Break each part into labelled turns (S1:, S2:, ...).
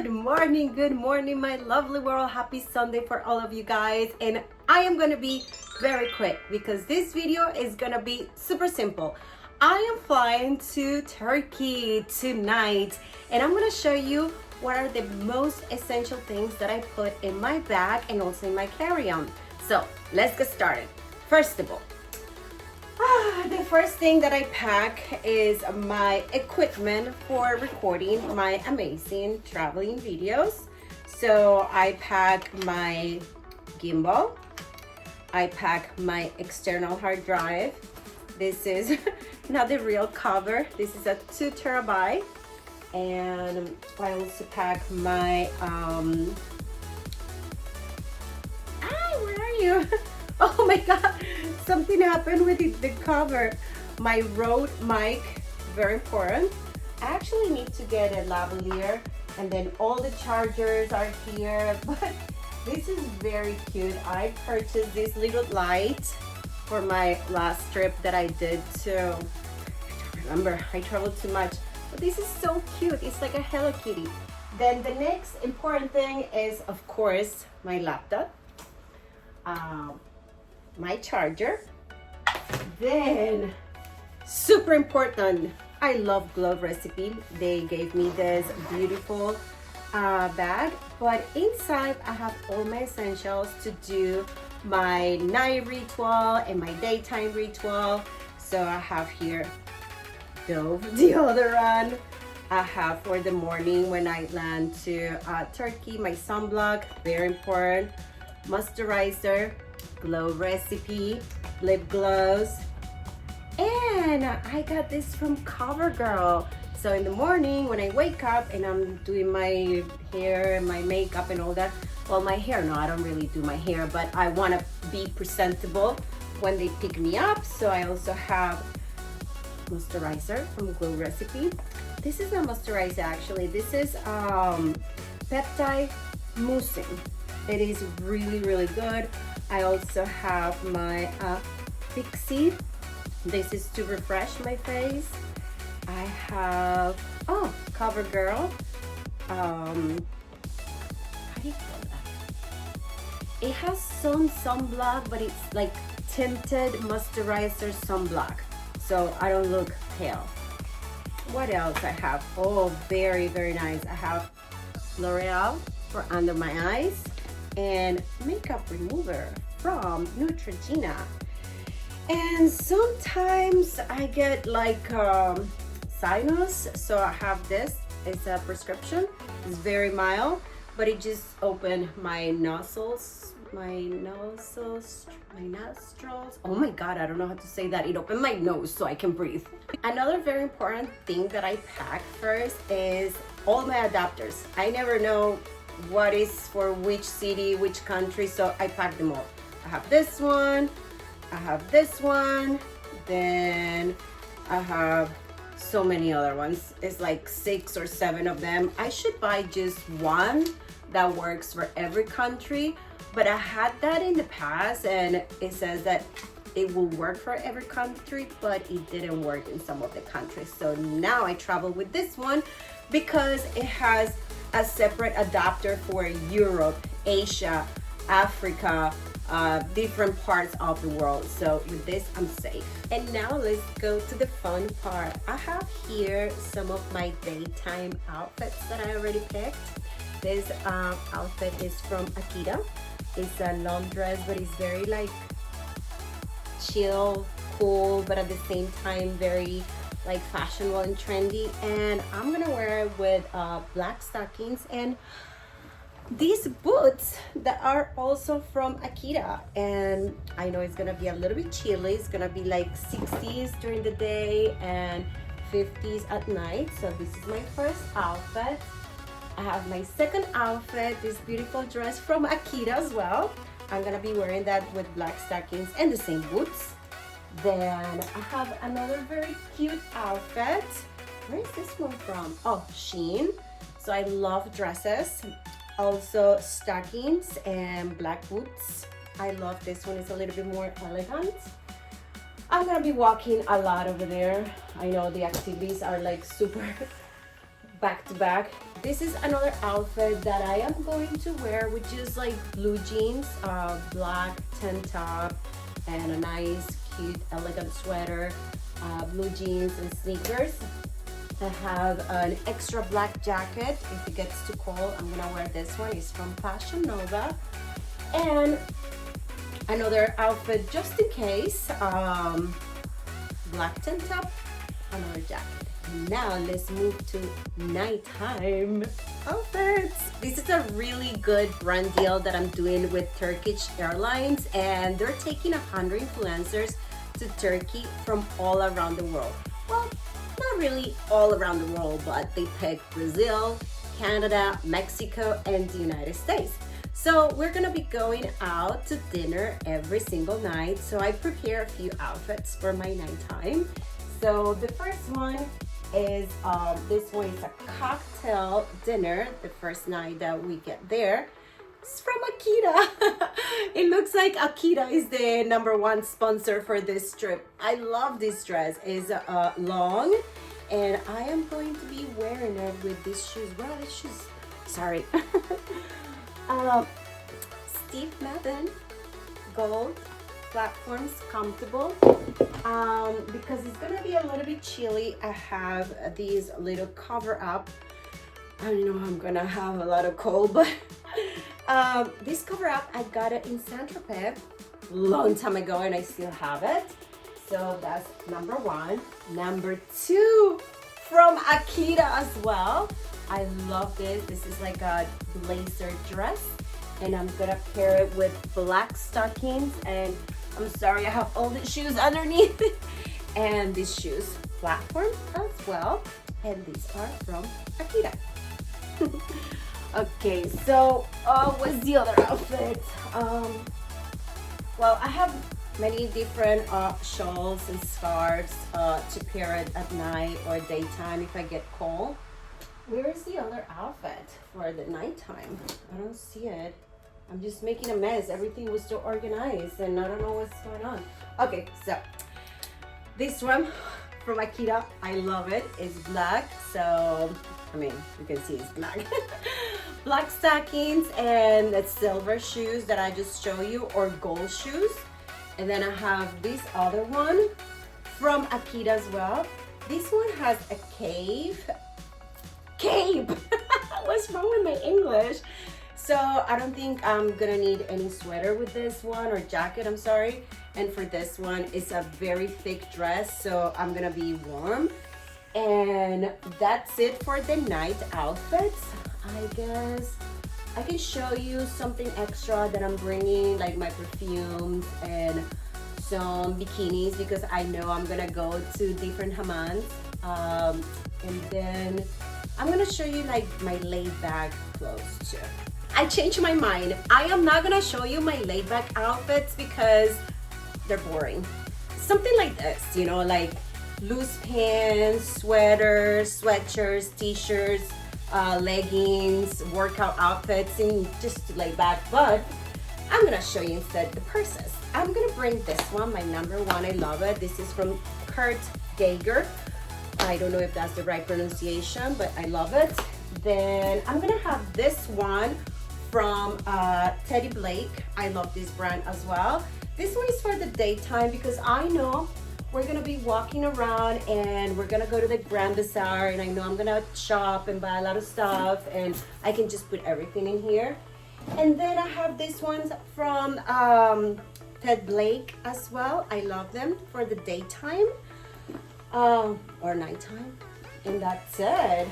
S1: Good morning, my lovely world. Happy Sunday for all of you guys. And I am gonna be very quick because this video is gonna be super simple. I am flying to Turkey tonight, and I'm gonna show you what are the most essential things that I put in my bag and also in my carry-on. So let's get started. First of all, the first thing that I pack is my equipment for recording my amazing traveling videos. So I pack my gimbal, I pack my external hard drive. This is not the real cover, this is a 2 terabyte. And I also pack my where are you? Oh my god, something happened with the cover. My Rode mic, very important. I actually need to get a lavalier, and then all the chargers are here, but this is very cute. I purchased this little light for my last trip that I did to, I don't remember, I traveled too much, but this is so cute. It's like a Hello Kitty. Then the next important thing is, of course, my laptop. My charger. Then super important, I love Glove Recipe. They gave me this beautiful bag, but inside I have all my essentials to do my night ritual and my daytime ritual. So I have here Dove deodorant. I have for the morning when I land to Turkey, my sunblock, very important, moisturizer, Glove Recipe, lip gloss, and I got this from CoverGirl. So in the morning when I wake up and I'm doing my hair and my makeup and all that, well, my hair, no, I don't really do my hair, but I want to be presentable when they pick me up. So I also have moisturizer from Glove Recipe. This is a moisturizer actually. This is peptide moussing. It is really, really good. I also have my Fixie. This is to refresh my face. I have, CoverGirl. How do you call that? It has some sunblock, but it's like tinted moisturizer sunblock, so I don't look pale. What else I have? Oh, very, very nice. I have L'Oreal for under my eyes, and makeup remover from Neutrogena. And sometimes I get like sinus, so I have this. It's a prescription. It's very mild, but it just opened my nostrils. Oh my god, I don't know how to say that. It opened my nose so I can breathe. Another very important thing that I pack first is all my adapters. I never know what is for which city, which country, so I pack them all. I have this one, I have this one, then I have so many other ones. It's like 6 or 7 of them. I should buy just one that works for every country, but I had that in the past and it says that it will work for every country, but it didn't work in some of the countries. So now I travel with this one because it has a separate adapter for Europe, Asia, Africa, different parts of the world. So with this I'm safe. And now let's go to the fun part. I have here some of my daytime outfits that I already picked. This outfit is from Akita. It's a long dress, but it's very like chill, cool, but at the same time very like fashionable and trendy. And I'm gonna wear it with black stockings and these boots that are also from Akita. And I know it's gonna be a little bit chilly. It's gonna be like 60s during the day and 50s at night. So this is my first outfit. I have my second outfit, this beautiful dress from Akita as well. I'm gonna be wearing that with black stockings and the same boots. Then I have another very cute outfit. Where is this one from? Oh, Shein. So I love dresses. Also stockings and black boots. I love this one. It's a little bit more elegant. I'm gonna be walking a lot over there. I know the activities are like super back to back, this is another outfit that I am going to wear, which is like blue jeans, black tank top, and a nice, cute, elegant sweater, blue jeans and sneakers. I have an extra black jacket. If it gets too cold, I'm gonna wear this one. It's from Fashion Nova. And another outfit just in case, black tank top, another jacket. Now let's move to nighttime outfits. This is a really good brand deal that I'm doing with Turkish Airlines, and they're taking 100 influencers to Turkey from all around the world. Well, not really all around the world, but they picked Brazil, Canada, Mexico, and the United States. So we're gonna be going out to dinner every single night. So I prepare a few outfits for my nighttime. So the first one is this one is a cocktail dinner the first night that we get there. It's from Akita. It looks like Akita is the #1 sponsor for this trip. I love this dress. It's long, and I am going to be wearing it with these shoes. What are these shoes? Sorry. Steve Madden gold platforms, comfortable. Because it's gonna be a little bit chilly, I have these little cover up. I know I'm gonna have a lot of cold, but this cover up, I got it in Saint Tropez long time ago, and I still have it. So that's #1. #2 from Akita as well. I love this. This is like a blazer dress, and I'm gonna pair it with black stockings, and I'm sorry, I have all the shoes underneath and these shoes platform as well, and these are from Akita. Okay, so what's the other outfit? Well, I have many different shawls and scarves to pair it at night or daytime if I get cold. Where is the other outfit for the nighttime? I don't see it. I'm just making a mess. Everything was so organized and I don't know what's going on. Okay, so this one from Akita, I love it. It's black, so I mean, you can see it's black. Black stockings and the silver shoes that I just show you, or gold shoes. And then I have this other one from Akita as well. This one has a cape. What's wrong with my English? So I don't think I'm gonna need any sweater with this one, or jacket, I'm sorry. And for this one, it's a very thick dress, so I'm gonna be warm. And that's it for the night outfits. I guess I can show you something extra that I'm bringing, like my perfumes and some bikinis, because I know I'm gonna go to different hammams. And then I'm gonna show you like my laid back clothes too. I changed my mind. I am not gonna show you my laid back outfits because they're boring. Something like this, you know, like loose pants, sweaters, sweatshirts, t-shirts, leggings, workout outfits, and just laid back. But I'm gonna show you instead the purses. I'm gonna bring this one, my #1. I love it. This is from Kurt Geiger. I don't know if that's the right pronunciation, but I love it. Then I'm gonna have this one from Teddy Blake. I love this brand as well. This one is for the daytime because I know we're gonna be walking around and we're gonna go to the Grand Bazaar, and I know I'm gonna shop and buy a lot of stuff, and I can just put everything in here. And then I have this one from Ted Blake as well. I love them for the daytime or nighttime. And that's it.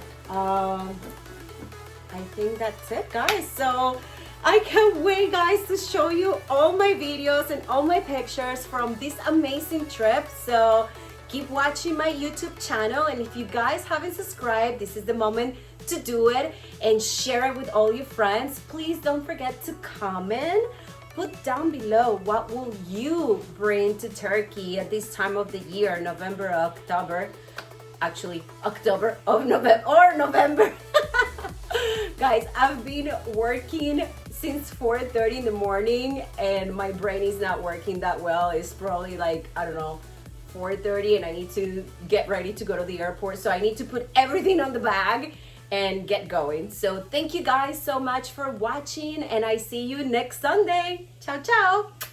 S1: I think that's it, guys. So I can't wait, guys, to show you all my videos and all my pictures from this amazing trip. So keep watching my YouTube channel, and if you guys haven't subscribed, this is the moment to do it, and share it with all your friends. Please don't forget to comment. Put down below what will you bring to Turkey at this time of the year, November, October. Actually, October or November. Guys, I've been working since 4:30 in the morning and my brain is not working that well. It's probably like, I don't know, 4:30, and I need to get ready to go to the airport. So I need to put everything on the bag and get going. So thank you guys so much for watching, and I see you next Sunday. Ciao, ciao.